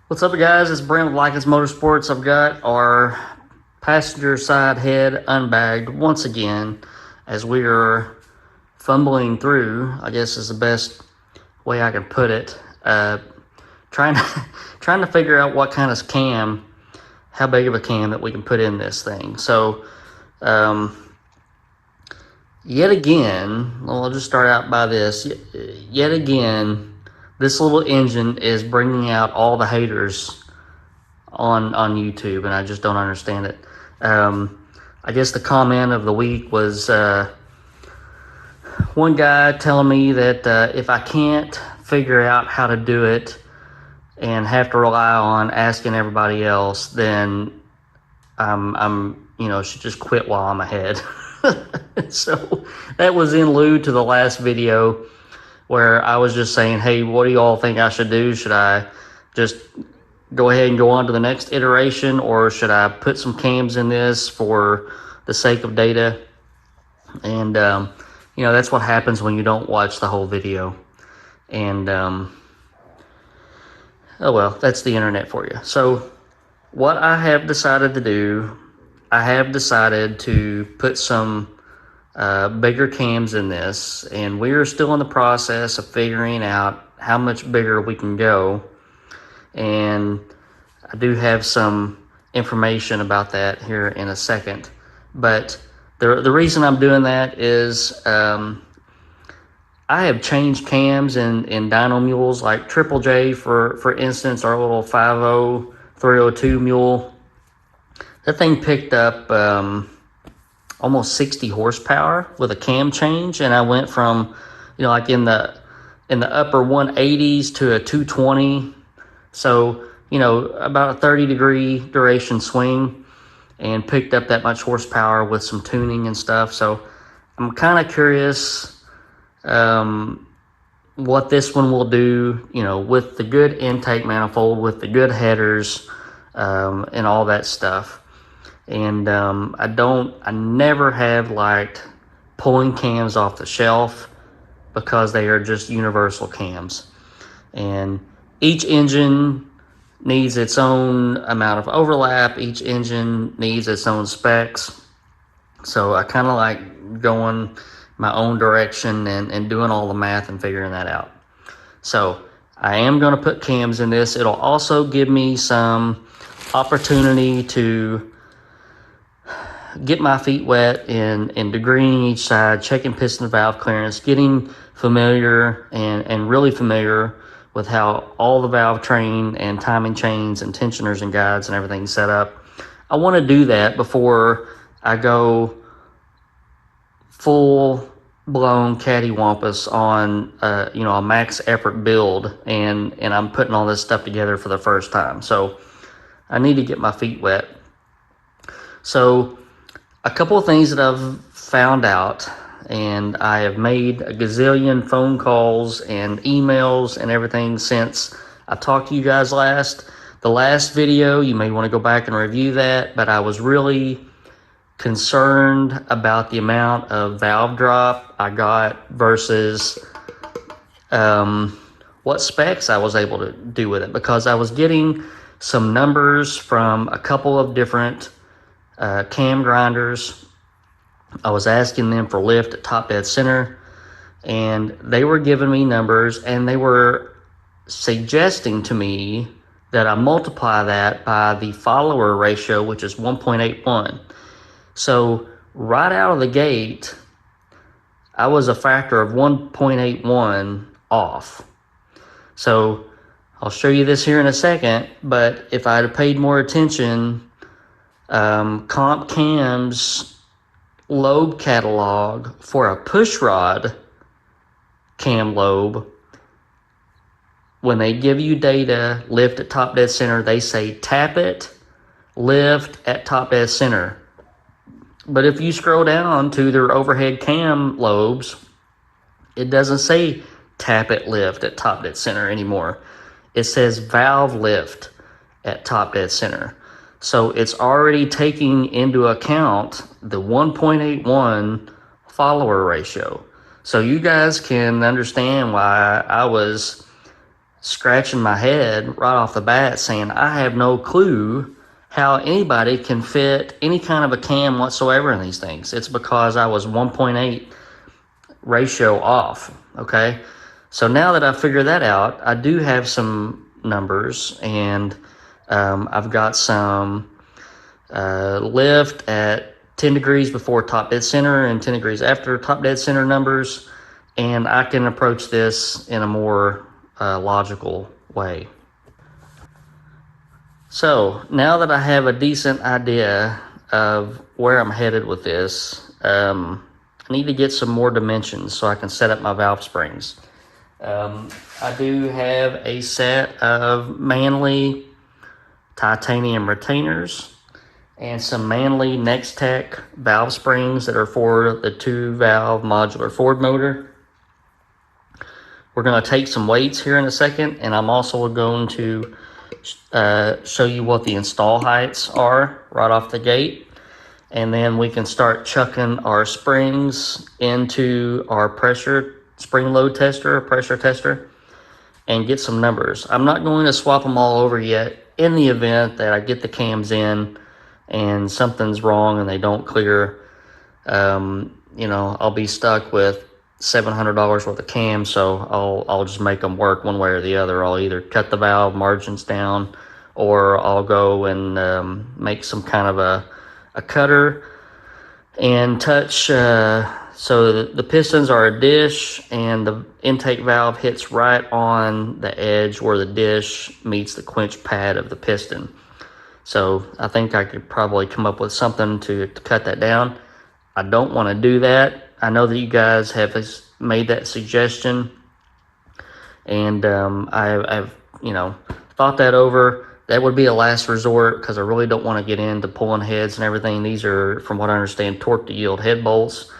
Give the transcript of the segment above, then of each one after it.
What's up, guys? It's Brent with Lykins Motorsports. I've got our passenger side head unbagged once again as we are fumbling through, I guess is the best way I can put it, trying to figure out what kind of cam, how big of a cam that we can put in this thing. So yet again, well, I'll just start out by this. Yet again, this little engine is bringing out all the haters on YouTube, and I just don't understand it. I guess the comment of the week was one guy telling me that if I can't figure out how to do it and have to rely on asking everybody else, then I'm should just quit while I'm ahead. So that was in lieu to the last video where I was just saying, hey, what do y'all think I should do? Should I just go ahead and go on to the next iteration, or should I put some cams in this for the sake of data? And that's what happens when you don't watch the whole video. And oh well, that's the internet for you. So what I have decided to do, I have decided to put some bigger cams in this, and we are still in the process of figuring out how much bigger we can go. And I do have some information about that here in a second. But the reason I'm doing that is I have changed cams in dyno mules like Triple J, for instance, our little 50 302 mule. That thing picked up almost 60 horsepower with a cam change, and I went from like in the upper 180s to a 220. So about a 30-degree duration swing, and picked up that much horsepower with some tuning and stuff. So I'm kind of curious what this one will do, with the good intake manifold, with the good headers, and all that stuff. And I never have liked pulling cams off the shelf because they are just universal cams. And each engine needs its own amount of overlap. Each engine needs its own specs. So I kind of like going my own direction and doing all the math and figuring that out. So I am going to put cams in this. It'll also give me some opportunity to get my feet wet in degreeing each side, checking piston valve clearance, getting familiar and really familiar with how all the valve train and timing chains and tensioners and guides and everything set up. I want to do that before I go full blown cattywampus on a max effort build, and I'm putting all this stuff together for the first time. So I need to get my feet wet. So a couple of things that I've found out, and I have made a gazillion phone calls and emails and everything since I talked to you guys last. The last video, you may want to go back and review that, but I was really concerned about the amount of valve drop I got versus what specs I was able to do with it, because I was getting some numbers from a couple of different cam grinders. I was asking them for lift at top dead center, and they were giving me numbers, and they were suggesting to me that I multiply that by the follower ratio, which is 1.81. So right out of the gate, I was a factor of 1.81 off. So I'll show you this here in a second, but if I had paid more attention, Comp Cam's lobe catalog for a pushrod cam lobe, when they give you data, lift at top dead center, they say tap it, lift at top dead center. But if you scroll down to their overhead cam lobes, it doesn't say tap it, lift at top dead center anymore. It says valve lift at top dead center. So it's already taking into account the 1.81 follower ratio. So you guys can understand why I was scratching my head right off the bat saying I have no clue how anybody can fit any kind of a cam whatsoever in these things. It's because I was 1.8 ratio off. Okay, so now that I figured that out, I do have some numbers, and I've got some lift at 10 degrees before top dead center and 10 degrees after top dead center numbers, and I can approach this in a more logical way. So now that I have a decent idea of where I'm headed with this, I need to get some more dimensions so I can set up my valve springs. I do have a set of Manley titanium retainers and some Manley Next-Tech valve springs that are for the 2-valve modular Ford motor. We're going to take some weights here in a second, and I'm also going to show you what the install heights are right off the gate, and then we can start chucking our springs into our pressure spring load tester, pressure tester, and get some numbers. I'm not going to swap them all over yet in the event that I get the cams in and something's wrong and they don't clear. I'll be stuck with $700 worth of cams, so I'll just make them work one way or the other. I'll either cut the valve margins down, or I'll go and make some kind of a cutter and touch so the pistons are a dish, and the intake valve hits right on the edge where the dish meets the quench pad of the piston. So I think I could probably come up with something to cut that down. I don't want to do that. I know that you guys have made that suggestion, and I've thought that over. That would be a last resort because I really don't want to get into pulling heads and everything. These are, from what I understand, torque to yield head bolts.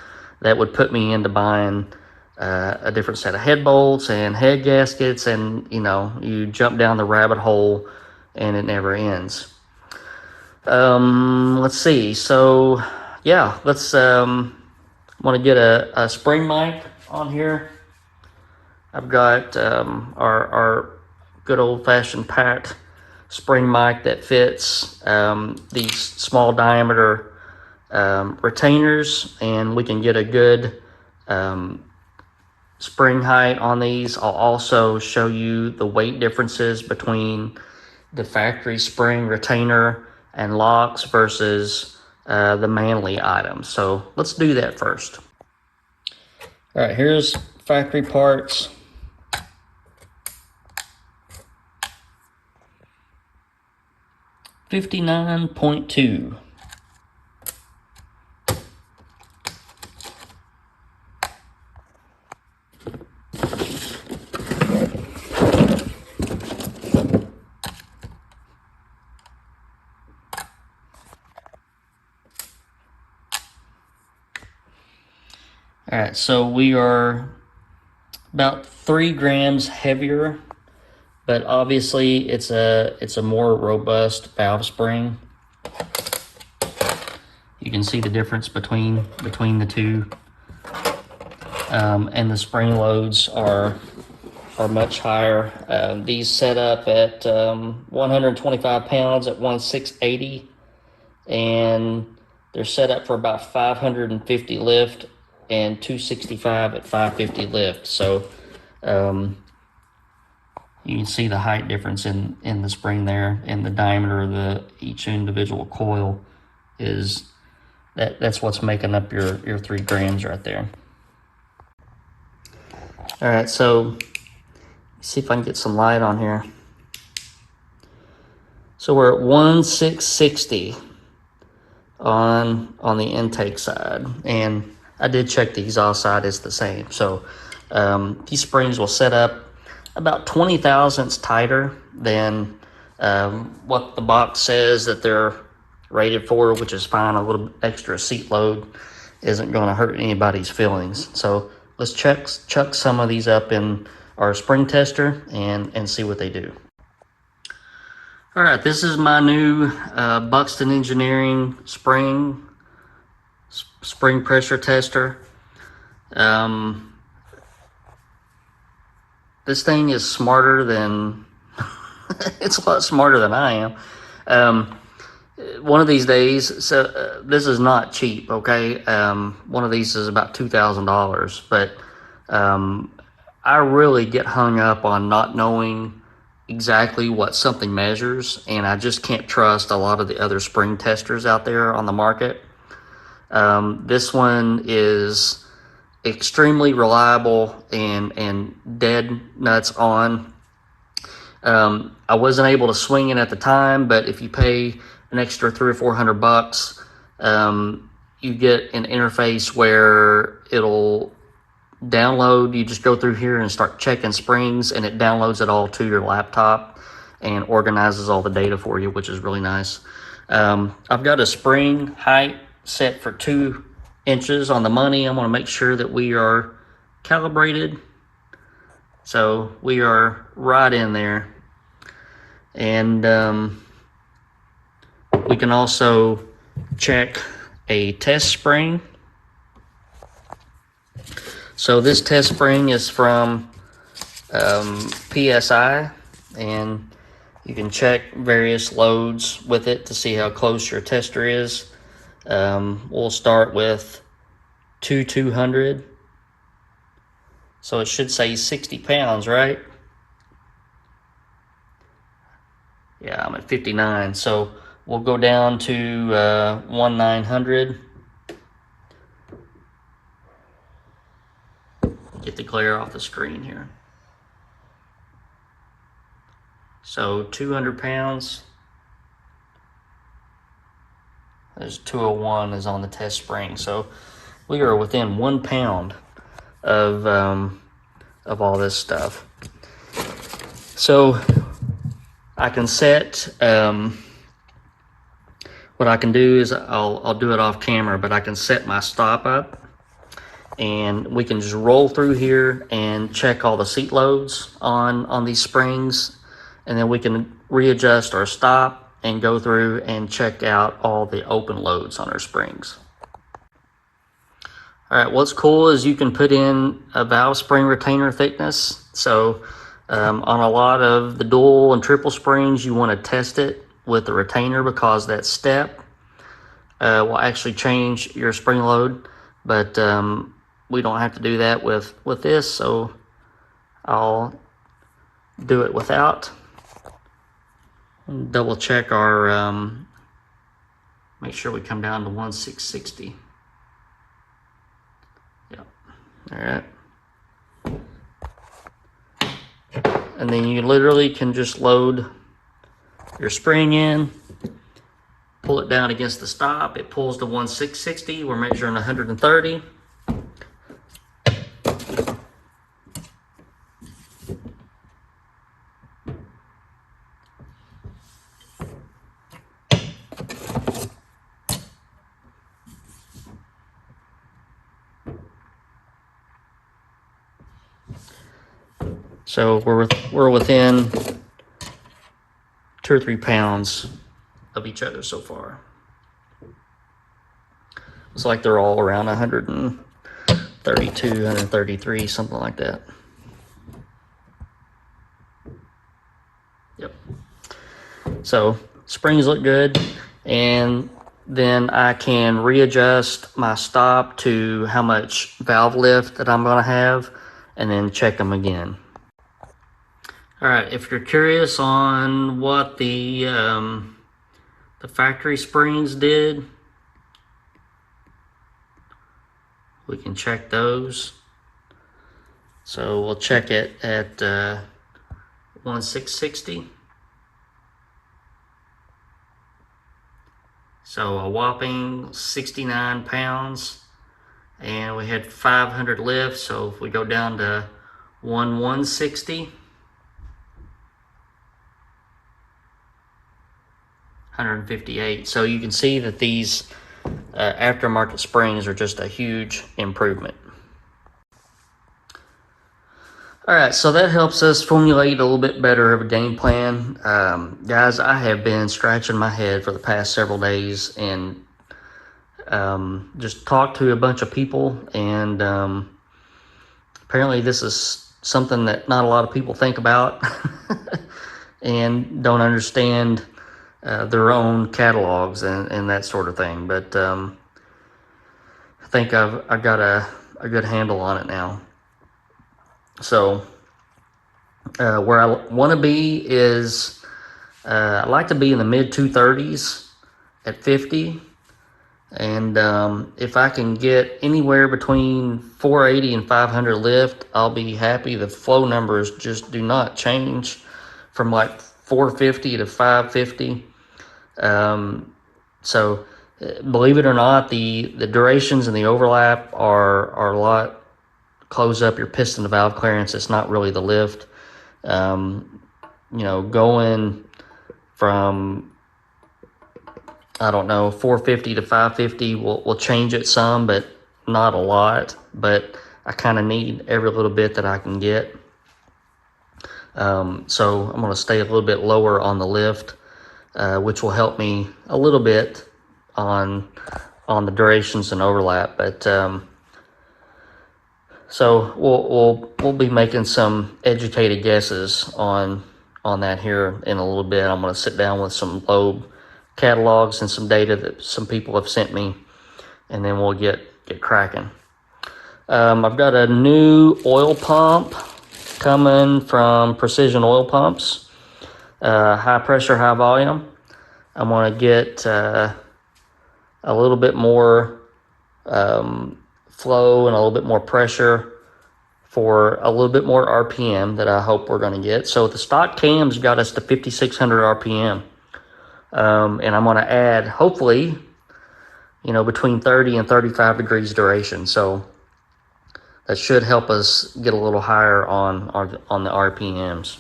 That would put me into buying a different set of head bolts and head gaskets, and you jump down the rabbit hole and it never ends. Let's see. So yeah, let's want to get a spring mic on here. I've got our good old-fashioned Pat spring mic that fits these small diameter retainers, and we can get a good spring height on these. I'll also show you the weight differences between the factory spring retainer and locks versus the Manley items. So let's do that first. All right, here's factory parts. $59.2. All right, so we are about 3 grams heavier, but obviously it's a more robust valve spring. You can see the difference between the two, and the spring loads are much higher. These set up at 125 pounds at 1,680, and they're set up for about 550 lift and 265 at 550 lift. So you can see the height difference in the spring there, and the diameter of each individual coil is that's what's making up your 3 grams right there. All right, so see if I can get some light on here. So we're at 1,660 on the intake side, and I did check the exhaust side is the same. So these springs will set up about 20 thousandths tighter than what the box says that they're rated for, which is fine. A little extra seat load isn't going to hurt anybody's feelings. So let's chuck some of these up in our spring tester and see what they do. All right, this is my new Buxton Engineering spring pressure tester. This thing is smarter than, it's a lot smarter than I am. One of these days, so this is not cheap, okay? One of these is about $2,000, but I really get hung up on not knowing exactly what something measures, and I just can't trust a lot of the other spring testers out there on the market. This one is extremely reliable and dead nuts on. I wasn't able to swing it at the time, but if you pay an extra $300 or $400, you get an interface where it'll download. You just go through here and start checking springs, and it downloads it all to your laptop and organizes all the data for you, which is really nice. I've got a spring height set for 2 inches on the money. I want to make sure that we are calibrated, so we are right in there. And we can also check a test spring. So this test spring is from PSI, and you can check various loads with it to see how close your tester is. We'll start with 200. So it should say 60 pounds, right? Yeah, I'm at 59. So we'll go down to 1900. Get the glare off the screen here. So 200 pounds. There's 201 is on the test spring. So we are within 1 pound of all this stuff. So I can set, what I can do is I'll do it off camera, but I can set my stop up, and we can just roll through here and check all the seat loads on these springs, and then we can readjust our stop and go through and check out all the open loads on our springs. All right, what's cool is you can put in a valve spring retainer thickness. So on a lot of the dual and triple springs, you want to test it with the retainer, because that step will actually change your spring load. But we don't have to do that with this, so I'll do it without. Double check our, make sure we come down to 1660. Yep, all right. And then you literally can just load your spring in, pull it down against the stop. It pulls to 1660. We're measuring 130. So we're within 2 or 3 pounds of each other so far. It's like they're all around 132, 133, something like that. Yep. So springs look good, and then I can readjust my stop to how much valve lift that I'm going to have, and then check them again. All right, if you're curious on what the factory springs did, we can check those. So we'll check it at 1660. So a whopping 69 pounds, and we had 500 lifts. So if we go down to 160. 158. So you can see that these aftermarket springs are just a huge improvement. All right, so that helps us formulate a little bit better of a game plan. Guys, I have been scratching my head for the past several days and just talked to a bunch of people, and Apparently this is something that not a lot of people think about and don't understand their own catalogs and that sort of thing. But I think I've got a good handle on it now. So where I want to be is I'd like to be in the mid 230s at 50. And if I can get anywhere between 480 and 500 lift, I'll be happy. The flow numbers just do not change from like 450 to 550. So believe it or not, the durations and the overlap are a lot close up your piston to valve clearance. It's not really the lift. Going from, I don't know, 450 to 550 will change it some, but not a lot. But I kind of need every little bit that I can get. So I'm going to stay a little bit lower on the lift, which will help me a little bit on the durations and overlap. But so we'll be making some educated guesses on that here in a little bit. I'm going to sit down with some lobe catalogs and some data that some people have sent me, and then we'll get cracking. I've got a new oil pump coming from Precision Oil Pumps, high pressure, high volume. I'm going to get a little bit more flow and a little bit more pressure for a little bit more RPM that I hope we're going to get. So the stock cams got us to 5,600 RPM. And I'm going to add, hopefully, between 30 and 35 degrees duration. So that should help us get a little higher on the RPMs.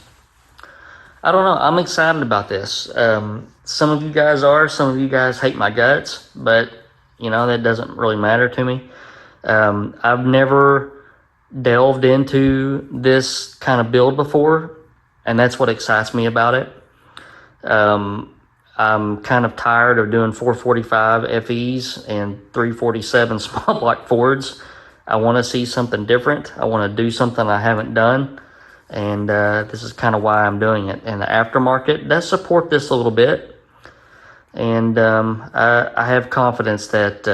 I don't know. I'm excited about this. Some of you guys are. Some of you guys hate my guts, but that doesn't really matter to me. I've never delved into this kind of build before, and that's what excites me about it. I'm kind of tired of doing 445 FEs and 347 small block Fords. I want to see something different. I want to do something I haven't done, and this is kind of why I'm doing it. And the aftermarket does support this a little bit, and I have confidence that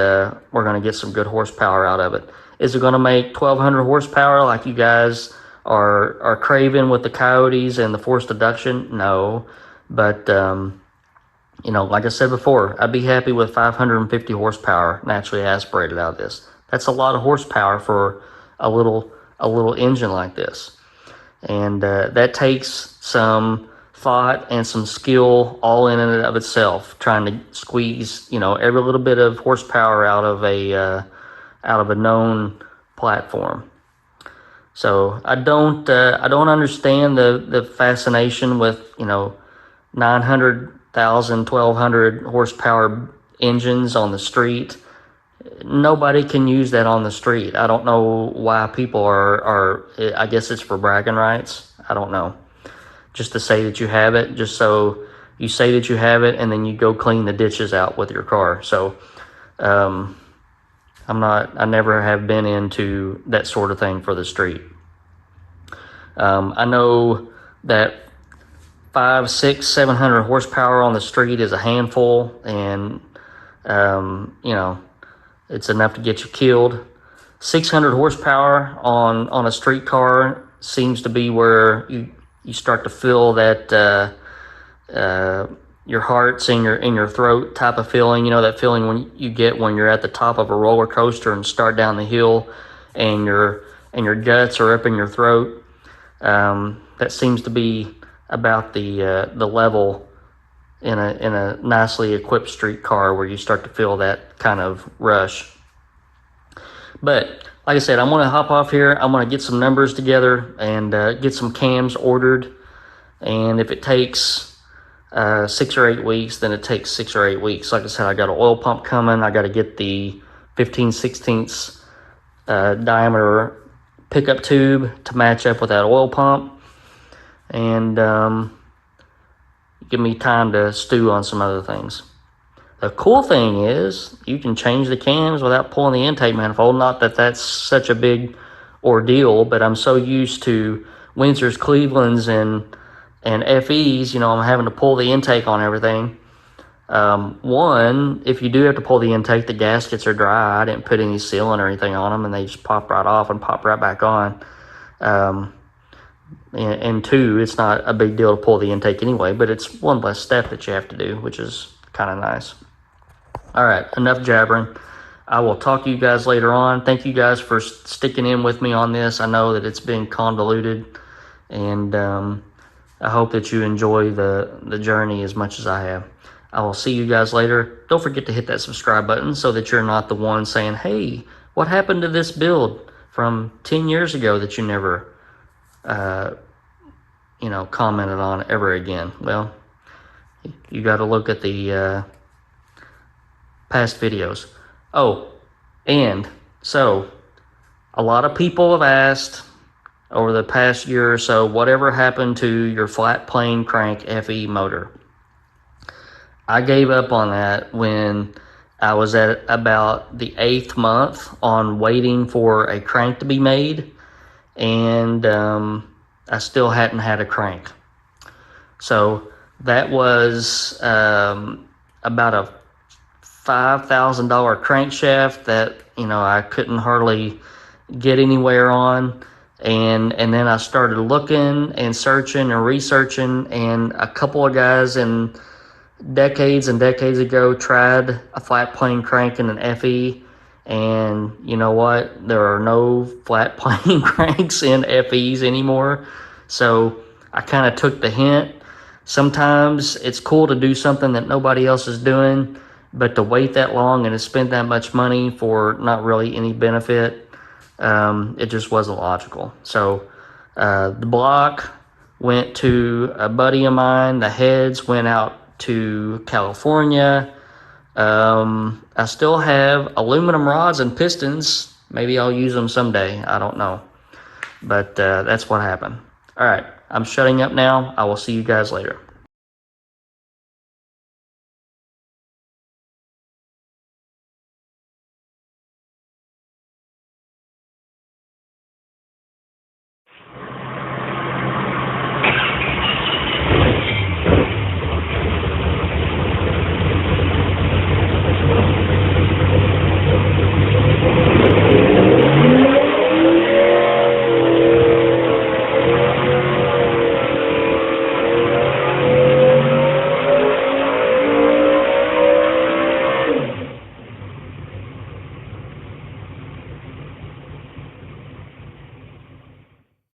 we're going to get some good horsepower out of it. Is it going to make 1,200 horsepower like you guys are craving with the Coyotes and the forced deduction? No, but like I said before, I'd be happy with 550 horsepower naturally aspirated out of this. That's a lot of horsepower for a little engine like this, and that takes some thought and some skill all in and of itself, trying to squeeze every little bit of horsepower out of a known platform. So I don't understand the fascination with 900,000, 1,200 horsepower engines on the street. Nobody can use that on the street. I don't know why people are I guess it's for bragging rights. I don't know. Just to say that you have it, just so you say that you have it, and then you go clean the ditches out with your car. So I never have been into that sort of thing for the street. I know that 500, 600, 700 horsepower on the street is a handful, and it's enough to get you killed. 600 horsepower on a street car seems to be where you start to feel that your heart's in your throat type of feeling. That feeling when you get when you're at the top of a roller coaster and start down the hill, and your guts are up in your throat. That seems to be about the level in a nicely equipped street car where you start to feel that kind of rush. But like I said, I'm going to hop off here. I'm going to get some numbers together and get some cams ordered. And if it takes 6 or 8 weeks, then it takes 6 or 8 weeks. Like I said, I got an oil pump coming. I got to get the 15/16 diameter pickup tube to match up with that oil pump. And give me time to stew on some other things. The cool thing is you can change the cams without pulling the intake manifold. Not that that's such a big ordeal, but I'm so used to Windsor's, Cleveland's, and FE's, I'm having to pull the intake on everything. One, if you do have to pull the intake, the gaskets are dry. I didn't put any sealant or anything on them, and they just pop right off and pop right back on. And two, it's not a big deal to pull the intake anyway, but it's one less step that you have to do, which is kind of nice. All right, enough jabbering. I will talk to you guys later on. Thank you guys for sticking in with me on this. I know that it's been convoluted, and I hope that you enjoy the journey as much as I have. I will see you guys later. Don't forget to hit that subscribe button so that you're not the one saying, hey, what happened to this build from 10 years ago that you never commented on ever again? Well, you got to look at the past videos. Oh, and so a lot of people have asked over the past year or so, whatever happened to your flat plane crank FE motor? I gave up on that when I was at about the 8th month on waiting for a crank to be made, and I still hadn't had a crank. So that was about a $5,000 crankshaft that I couldn't hardly get anywhere on, and then I started looking and searching and researching, and a couple of guys in decades and decades ago tried a flat plane crank in an FE, and you know what? There are no flat plane cranks in FEs anymore. So I kind of took the hint. Sometimes it's cool to do something that nobody else is doing, but to wait that long and to spend that much money for not really any benefit, it just wasn't logical. So the block went to a buddy of mine. The heads went out to California. I still have aluminum rods and pistons. Maybe I'll use them someday. I don't know. But that's what happened. All right, I'm shutting up now. I will see you guys later.